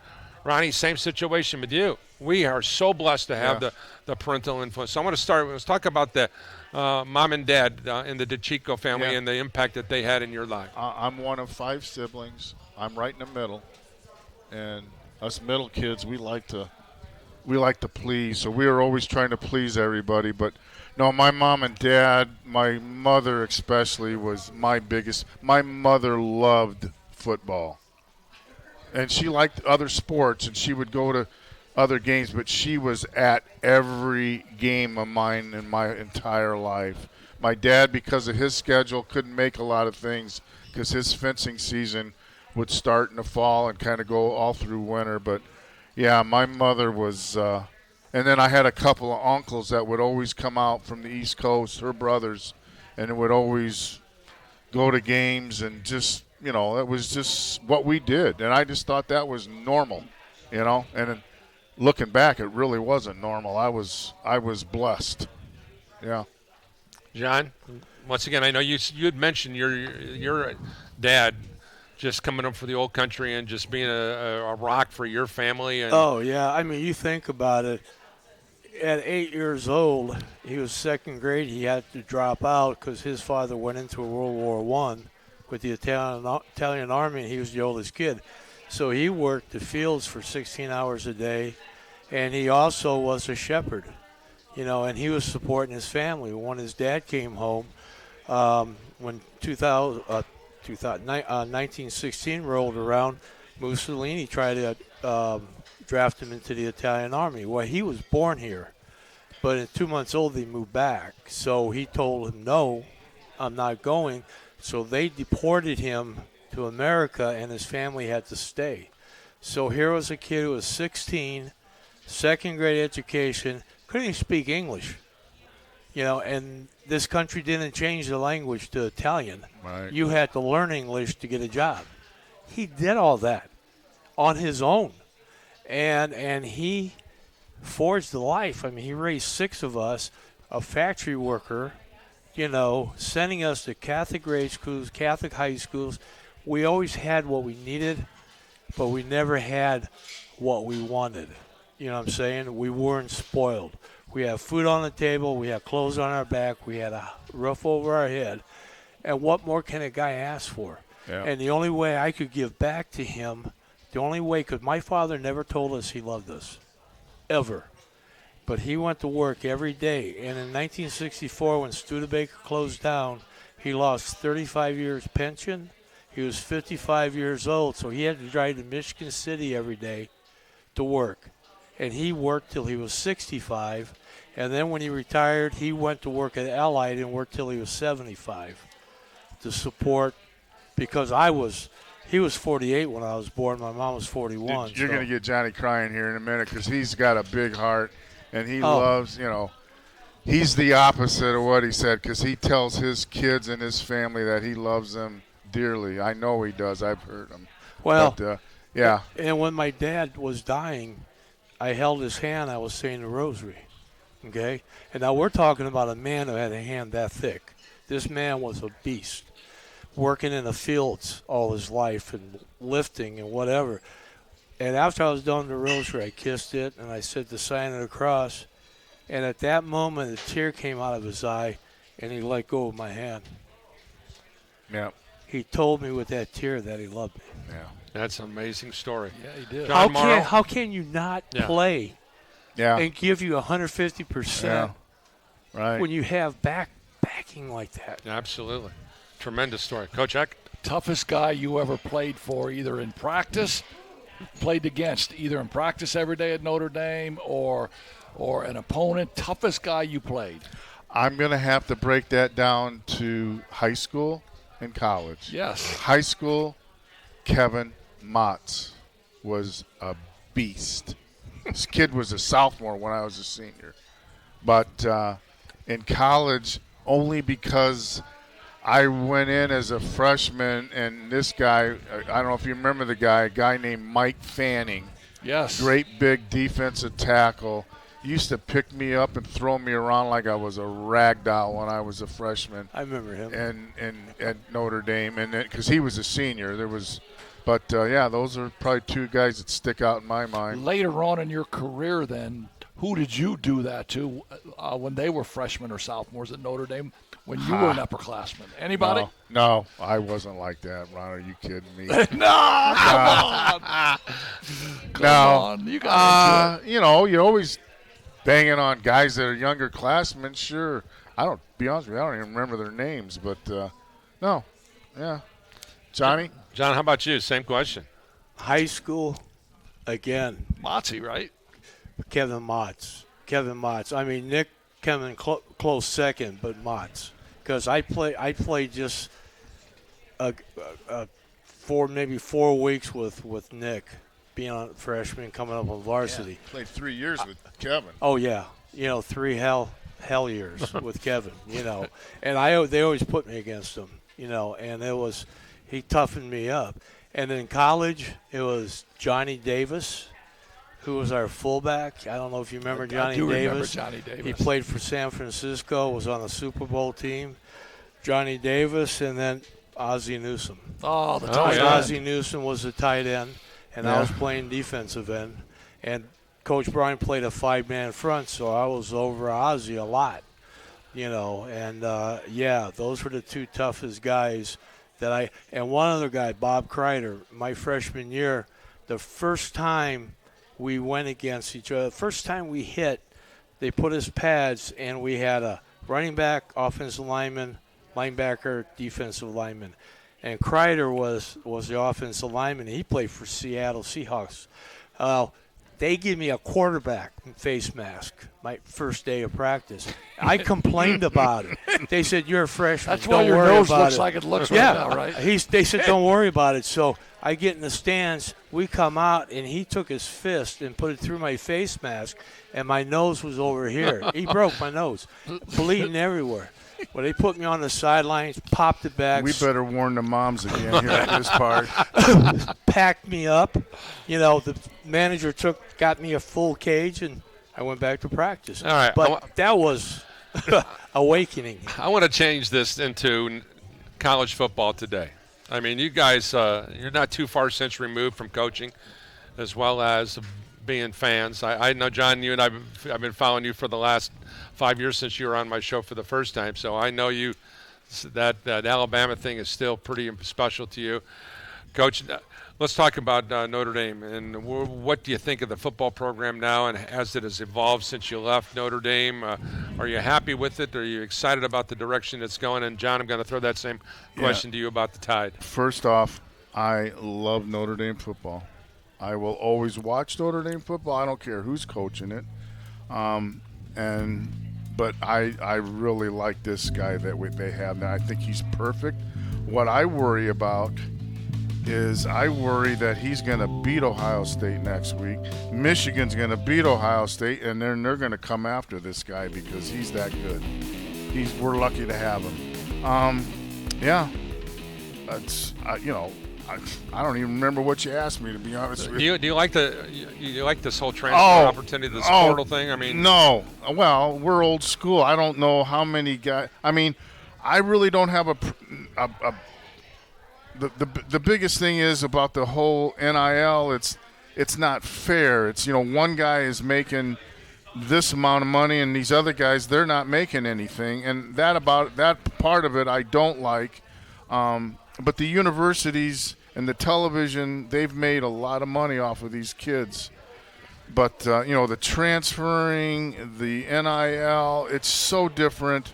Ronnie, same situation with you. We are so blessed to have the parental influence. So I want to start. Let's talk about the mom and dad in the DeChico family and the impact that they had in your life. I'm one of 5 siblings. I'm right in the middle, and us middle kids, we like to please. So we are always trying to please everybody. But no, my mom and dad, my mother especially, was my biggest. My mother loved football. And she liked other sports, and she would go to other games, but she was at every game of mine in my entire life. My dad, because of his schedule, couldn't make a lot of things because his fencing season would start in the fall and kind of go all through winter. But, yeah, my mother was and then I had a couple of uncles that would always come out from the East Coast, her brothers, and would always go to games and just – it was just what we did. And I just thought that was normal, And looking back, it really wasn't normal. I was blessed. Yeah. John, once again, I know you had mentioned your dad just coming up for the old country and just being a rock for your family. And oh, yeah. I mean, you think about it. at 8 years old, he was second grade. He had to drop out because his father went into World War One with the Italian Army, and he was the oldest kid. So he worked the fields for 16 hours a day, and he also was a shepherd, and he was supporting his family. When his dad came home, when 1916 rolled around, Mussolini tried to draft him into the Italian Army. Well, he was born here, but at 2 months old, he moved back. So he told him, no, I'm not going. So they deported him to America, and his family had to stay. So here was a kid who was 16, second grade education, couldn't even speak English. And this country didn't change the language to Italian. Right. You had to learn English to get a job. He did all that on his own. And he forged the life. I mean, he raised 6 of us, a factory worker, sending us to Catholic grade schools, Catholic high schools. We always had what we needed, but we never had what we wanted. You know what I'm saying? We weren't spoiled. We had food on the table. We had clothes on our back. We had a roof over our head. And what more can a guy ask for? Yeah. And the only way I could give back to him, because my father never told us he loved us, ever. But he went to work every day. And in 1964, when Studebaker closed down, he lost 35 years pension. He was 55 years old, so he had to drive to Michigan City every day to work. And he worked till he was 65. And then when he retired, he went to work at Allied and worked till he was 75 to support, because he was 48 when I was born. My mom was 41. You're going to get Johnny crying here in a minute because he's got a big heart, and he loves, he's the opposite of what he said, because he tells his kids and his family that he loves them dearly. I know he does. I've heard him. Well, but, yeah. And when my dad was dying, I held his hand. I was saying the rosary, okay? And now we're talking about a man who had a hand that thick. This man was a beast, working in the fields all his life and lifting and whatever. And after I was done the rosary, I kissed it, and I said the sign of the cross. And at that moment, a tear came out of his eye, and he let go of my hand. Yeah. He told me with that tear that he loved me. Yeah. That's an amazing story. Yeah, he did. John Morrow? How can you not play and give you 150% Yeah. Right. when you have backing like that? Absolutely. Tremendous story. Coach Eck? Toughest guy you ever played for, either in practice, played against, either in practice every day at Notre Dame or an opponent, toughest guy you played? I'm going to have to break that down to high school and college. Yes. High school, Kevin Motz was a beast. This kid was a sophomore when I was a senior. But in college, only because I went in as a freshman, and this guy, I don't know if you remember the guy, a guy named Mike Fanning. Yes. Great big defensive tackle. Used to pick me up and throw me around like I was a rag doll when I was a freshman. I remember him. And at Notre Dame, and because he was a senior, but those are probably 2 guys that stick out in my mind. Later on in your career, then, who did you do that to when they were freshmen or sophomores at Notre Dame? When you were an upperclassman, anybody? No, I wasn't like that. Ron, are you kidding me? No, come on. Come on. You got into it. You're always banging on guys that are younger classmen. Sure, I don't even remember their names, but no, yeah. Johnny, John, how about you? Same question. High school, again, Motzi, right? Kevin Motz. I mean, Nick coming close second, but Motz. Because I played just maybe 4 weeks with Nick, being a freshman, coming up on varsity. yeah, played 3 years with Kevin. Oh yeah, 3 hell years with Kevin. And they always put me against him. And he toughened me up. And in college, it was Johnny Davis, who was our fullback. I don't know if you remember Johnny I do Davis. remember Johnny Davis. He played for San Francisco, was on the Super Bowl team. Johnny Davis, and then Ozzie Newsome. Oh, the Oh, tight yeah. end. Ozzie Newsome was the tight end, and I was playing defensive end. And Coach Bryan played a 5-man front, so I was over Ozzie a lot, And those were the two toughest guys and one other guy, Bob Kreider, my freshman year, the first time we went against each other, first time we hit, they put us pads, and we had a running back, offensive lineman, linebacker, defensive lineman. And Kreider was the offensive lineman. He played for Seattle Seahawks. They give me a quarterback face mask my first day of practice. I complained about it. They said, "You're a freshman. That's why Don't your worry nose about looks it." like it looks Yeah, right now, right? They said, "Don't worry about it." So I get in the stands. We come out, and he took his fist and put it through my face mask, and my nose was over here. He broke my nose, bleeding everywhere. Well, they put me on the sidelines, popped it back. We better warn the moms again here at this part. Packed me up. The manager got me a full cage, and I went back to practice. All right. But that was awakening. I want to change this into college football today. I mean, you guys, you're not too far since removed from coaching, as well as being fans. I know, John, you and I've been following you for the last 5 years since you were on my show for the first time. So I know you that Alabama thing is still pretty special to you, Coach. Let's talk about Notre Dame, and what do you think of the football program now, and as it has evolved since you left Notre Dame? Are you happy with it? Are you excited about the direction it's going? And John, I'm going to throw that same question to you about the Tide. First off, I love Notre Dame football. I will always watch Notre Dame football. I don't care who's coaching it. But I really like this guy that they have now. I think he's perfect. What I worry about is I worry that he's going to beat Ohio State next week. Michigan's going to beat Ohio State, and then they're going to come after this guy because he's that good. We're lucky to have him. That's I don't even remember what you asked me, to be honest with you. Do you like this whole transfer opportunity, this portal thing? I mean, no. Well, we're old school. I don't know how many guys. I mean, I really don't have the biggest thing is about the whole NIL. It's not fair. It's one guy is making this amount of money, and these other guys, they're not making anything, and that part of it I don't like. But the universities and the television, they've made a lot of money off of these kids. But, the transferring, the NIL, it's so different.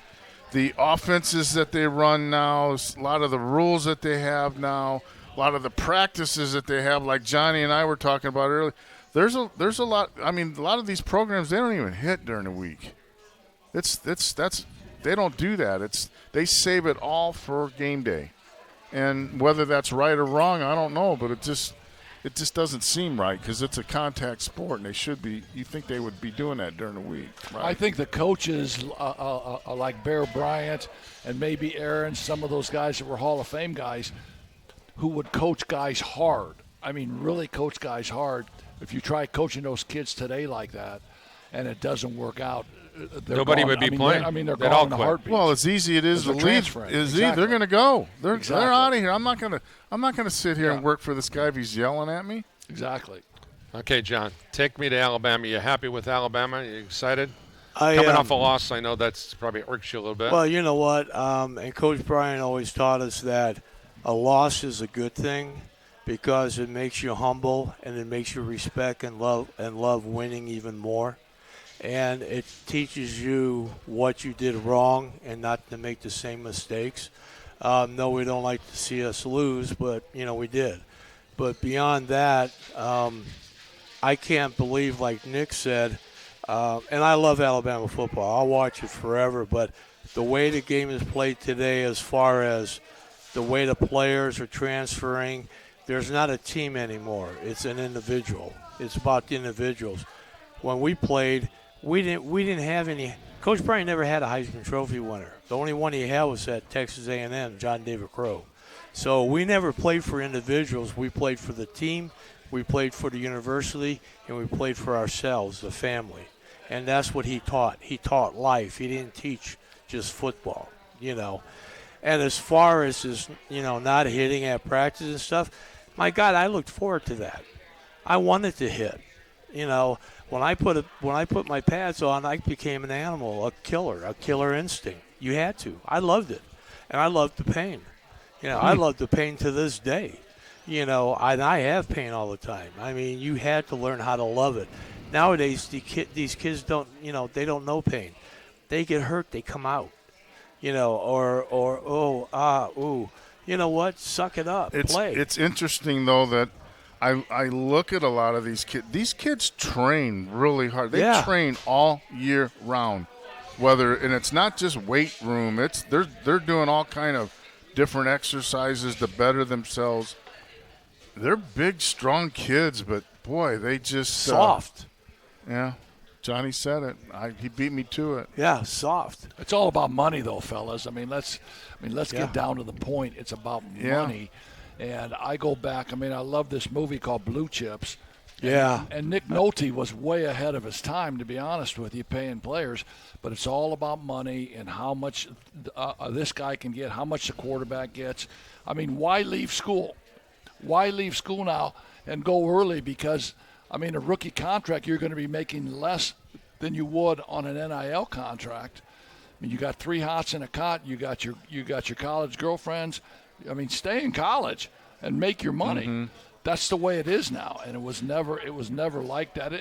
The offenses that they run now, a lot of the rules that they have now, a lot of the practices that they have, like Johnny and I were talking about earlier. There's a lot. I mean, a lot of these programs, they don't even hit during the week. They don't do that. They save it all for game day. And whether that's right or wrong, I don't know, but it just doesn't seem right because it's a contact sport, and they should be. You think they would be doing that during the week? Right? I think the coaches like Bear Bryant and maybe Aaron, some of those guys that were Hall of Fame guys, who would coach guys hard. I mean, really coach guys hard. If you try coaching those kids today like that, and it doesn't work out, nobody would be playing. They're They'd gone all in a quit. heartbeat. Well, as easy it is to leave. Exactly. They're going to go. They're Exactly. out of here. I'm not going to sit here and work for this guy if he's yelling at me. Exactly. Okay, John, take me to Alabama. You happy with Alabama? You excited? I Coming off a loss, I know that's probably irks you a little bit. Well, you know what? And Coach Bryan always taught us that a loss is a good thing because it makes you humble and it makes you respect and love winning even more. And it teaches you what you did wrong and not to make the same mistakes. No, we don't like to see us lose, but, we did. But beyond that, I can't believe, like Nick said, and I love Alabama football. I'll watch it forever, but the way the game is played today, as far as the way the players are transferring, there's not a team anymore. It's an individual. It's about the individuals. When we played, we didn't have any. Coach Bryan never had a Heisman Trophy winner. The only one he had was at Texas A&M, John David Crow. So we never played for individuals. We played for the team, we played for the university, and we played for ourselves, the family. And that's what he taught. He taught life. He didn't teach just football, And as far as his, not hitting at practice and stuff, my God, I looked forward to that. I wanted to hit. You know, when I put my pads on, I became an animal, a killer instinct. You had to. I loved it, and I loved the pain. You know, I love the pain to this day. You know, and I have pain all the time. I mean, you had to learn how to love it. Nowadays, these kids don't, you know, they don't know pain. They get hurt, they come out. You know, ooh. You know what? Suck it up. Play. It's interesting, though, that I look at a lot of these kids. These kids train really hard. They train all year round. And it's not just weight room. They're doing all kind of different exercises to better themselves. They're big, strong kids, but boy, they just soft. Yeah, Johnny said it. He beat me to it. Yeah, soft. It's all about money, though, fellas. I mean, let's get down to the point. It's about money. And I go back. I mean, I love this movie called Blue Chips. Yeah. And Nick Nolte was way ahead of his time, to be honest with you, paying players. But it's all about money and how much this guy can get, how much the quarterback gets. I mean, why leave school? Why leave school now and go early? Because, I mean, a rookie contract, you're going to be making less than you would on an NIL contract. I mean, you got 3 hots in a cot. You got your college girlfriends. I mean, stay in college and make your money. Mm-hmm. That's the way it is now, and it was never like that.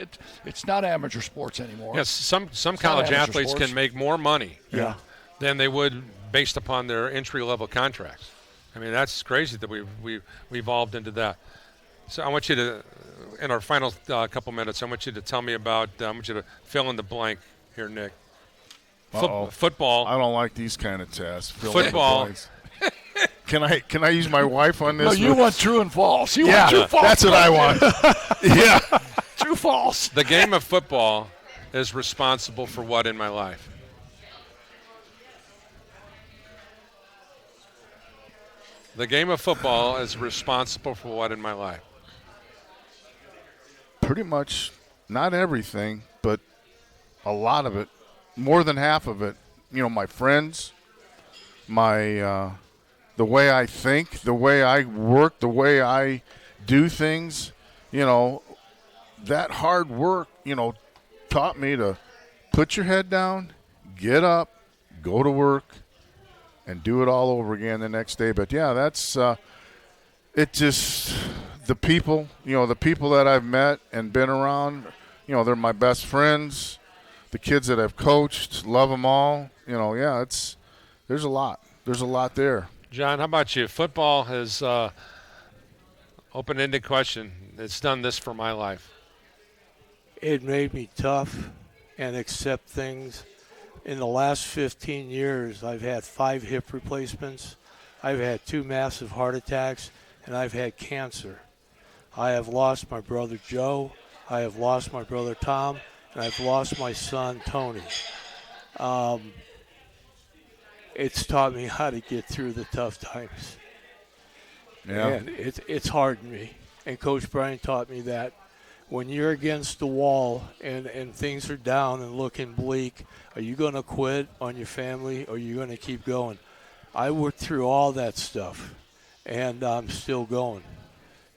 It's not amateur sports anymore. Yes, some college athletes can make more money than they would based upon their entry-level contracts. I mean, that's crazy that we evolved into that. So I want you to, in our final couple minutes, I want you to tell me about, I want you to fill in the blank here, Nick. Football. I don't like these kind of tests. Football. Can I use my wife on this? No, you want true and false. You want true false. That's what I want. Yeah. True false. The game of football is responsible for what in my life? The game of football is responsible for what in my life? Pretty much not everything, but a lot of it. More than half of it. You know, my friends, my the way I think, the way I work, the way I do things, you know, that hard work, you know, taught me to put your head down, get up, go to work, and do it all over again the next day. But, yeah, that's it just the people, you know, the people that I've met and been around, you know, they're my best friends. The kids that I've coached, love them all. You know, yeah, there's a lot. There's a lot there. John, how about you? Football is open-ended question. It's done this for my life. It made me tough and accept things. In the last 15 years, I've had 5 hip replacements. I've had 2 massive heart attacks, and I've had cancer. I have lost my brother Joe. I have lost my brother Tom, and I've lost my son Tony. It's taught me how to get through the tough times. Yeah. And it's hardened me. And Coach Brian taught me that when you're against the wall and things are down and looking bleak, are you going to quit on your family or are you going to keep going? I worked through all that stuff, and I'm still going.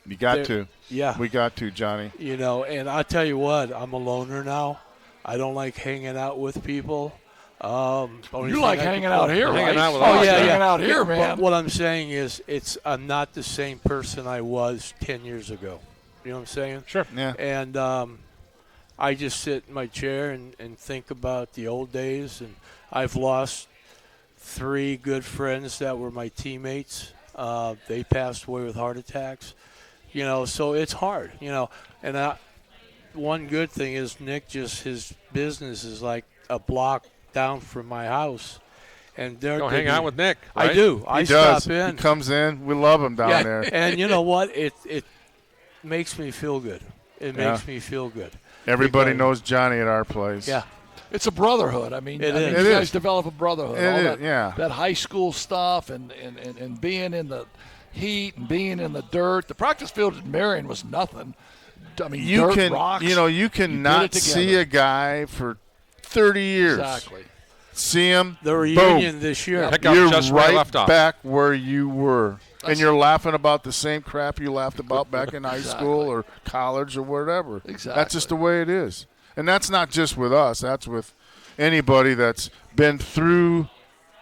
You got to. Yeah. We got to, Johnny. You know, and I tell you what, I'm a loner now. I don't like hanging out with people. You like hanging out here, right? Hanging out with hanging out here, man. But what I'm saying is I'm not the same person I was 10 years ago. You know what I'm saying? Sure. Yeah. And I just sit in my chair and think about the old days. And I've lost 3 good friends that were my teammates. They passed away with heart attacks. You know, so it's hard, you know. And one good thing is his business is like a block down from my house, and go hang out with Nick. Right? I do. I stop in. He comes in. We love him down there. And you know what? It makes me feel good. It makes me feel good. Everybody knows Johnny at our place. Yeah. It's a brotherhood. I mean, you guys develop a brotherhood. That high school stuff and being in the heat and being in the dirt. The practice field at Marion was nothing. I mean, rocks. You cannot see a guy for 30 years. Exactly. See him. The reunion this year. Pick up You're just where I right left off. back where you were. and you're laughing about the same crap you laughed about back in high school or college or whatever. Exactly. That's just the way it is. And that's not just with us. That's with anybody that's been through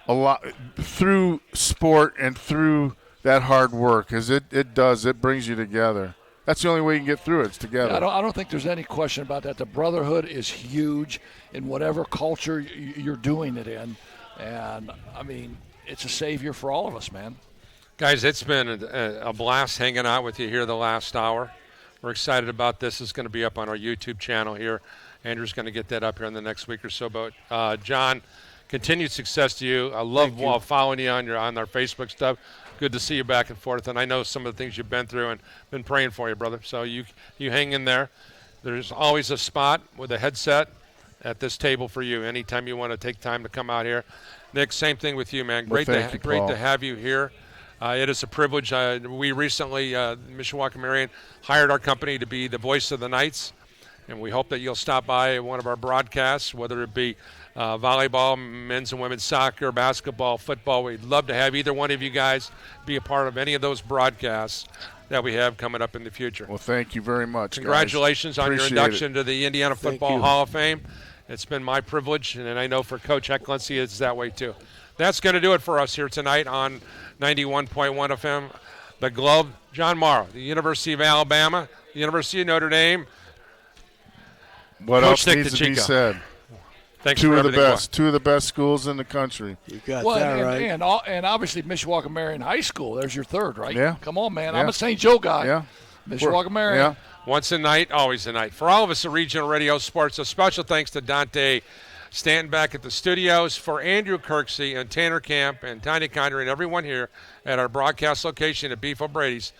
a lot, through sport and through that hard work, because it brings you together. That's the only way you can get through it. It's together. Yeah, I don't think there's any question about that. The brotherhood is huge in whatever culture you're doing it in. And, I mean, it's a savior for all of us, man. Guys, it's been a blast hanging out with you here the last hour. We're excited about this. It's going to be up on our YouTube channel here. Andrew's going to get that up here in the next week or so. But, John, continued success to you. I love following you on our Facebook stuff. Good to see you back and forth, and I know some of the things you've been through and been praying for you, brother. So you hang in there. There's always a spot with a headset at this table for you anytime you want to take time to come out here. Nick, same thing with you, man. Great to have you here. It is a privilege. We recently, Mishawaka Marion, hired our company to be the voice of the Knights, and we hope that you'll stop by one of our broadcasts, whether it be volleyball, men's and women's soccer, basketball, football. We'd love to have either one of you guys be a part of any of those broadcasts that we have coming up in the future. Well, thank you very much. Congratulations on your induction to the Indiana Football Hall of Fame. It's been my privilege, and I know for Coach Hecklency it's that way too. That's going to do it for us here tonight on 91.1 FM. The Globe, John Morrow, the University of Alabama, the University of Notre Dame. What Coach else Nick needs to be DeChico. said? Thanks Two for of the everything. best. Two of the best schools in the country. You got that right. And obviously Mishawaka Marion High School. There's your third, right? Yeah. Come on, man. Yeah. I'm a St. Joe guy. Yeah. Mishawaka Marion. Yeah. Once a night, always a night. For all of us at Regional Radio Sports, a special thanks to Dante Stanton back at the studios, for Andrew Kirksey and Tanner Camp and Tanya Condry and everyone here at our broadcast location at Beef O'Brady's.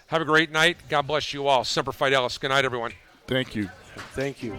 Have a great night. God bless you all. Semper Fidelis. Good night, everyone. Thank you. Thank you.